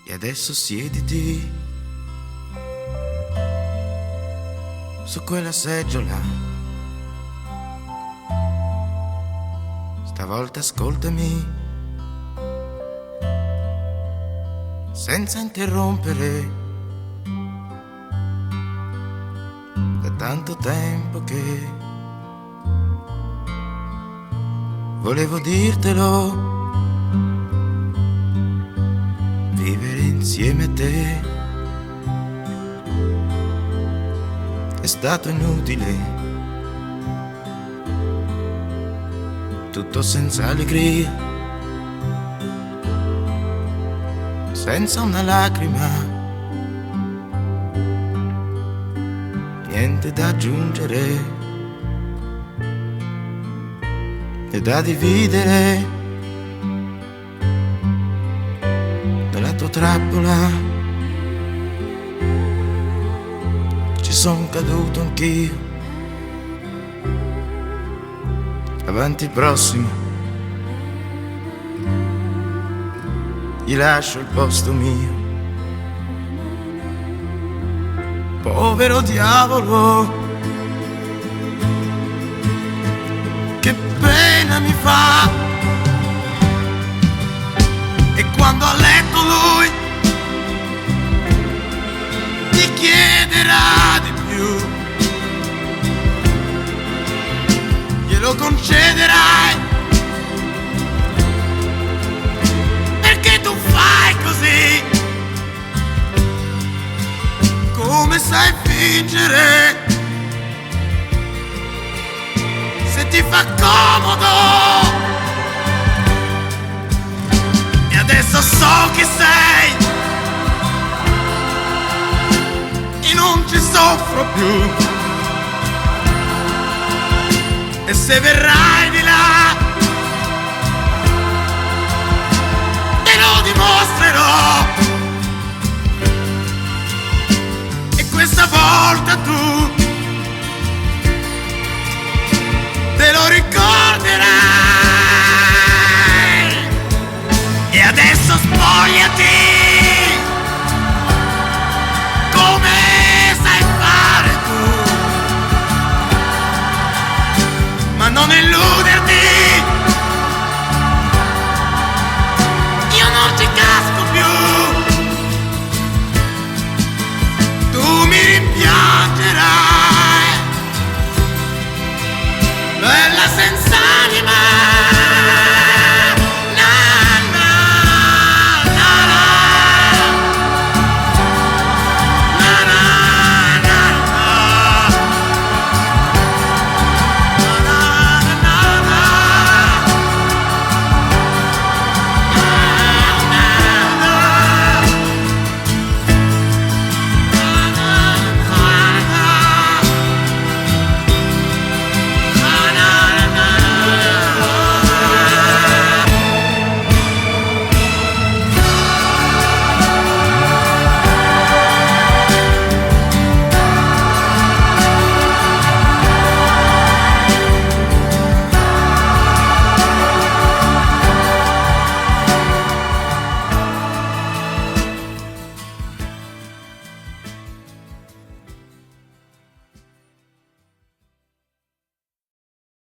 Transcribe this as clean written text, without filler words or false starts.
E adesso siediti su quella seggiola, stavolta ascoltami senza interrompere. Da tanto tempo che volevo dirtelo, vivere insieme a te è stato inutile, tutto senza allegria, senza una lacrima, niente da aggiungere e da dividere. Dalla tua trappola ci son caduto anch'io, avanti il prossimo, gli lascio il posto mio. Povero diavolo, che pena mi fa. E quando a letto lui ti chiederà di più, glielo concederai, perché tu fai così, come sai fingere, se ti fa comodo. E adesso so chi sei e non ci soffro più. E se verrai di là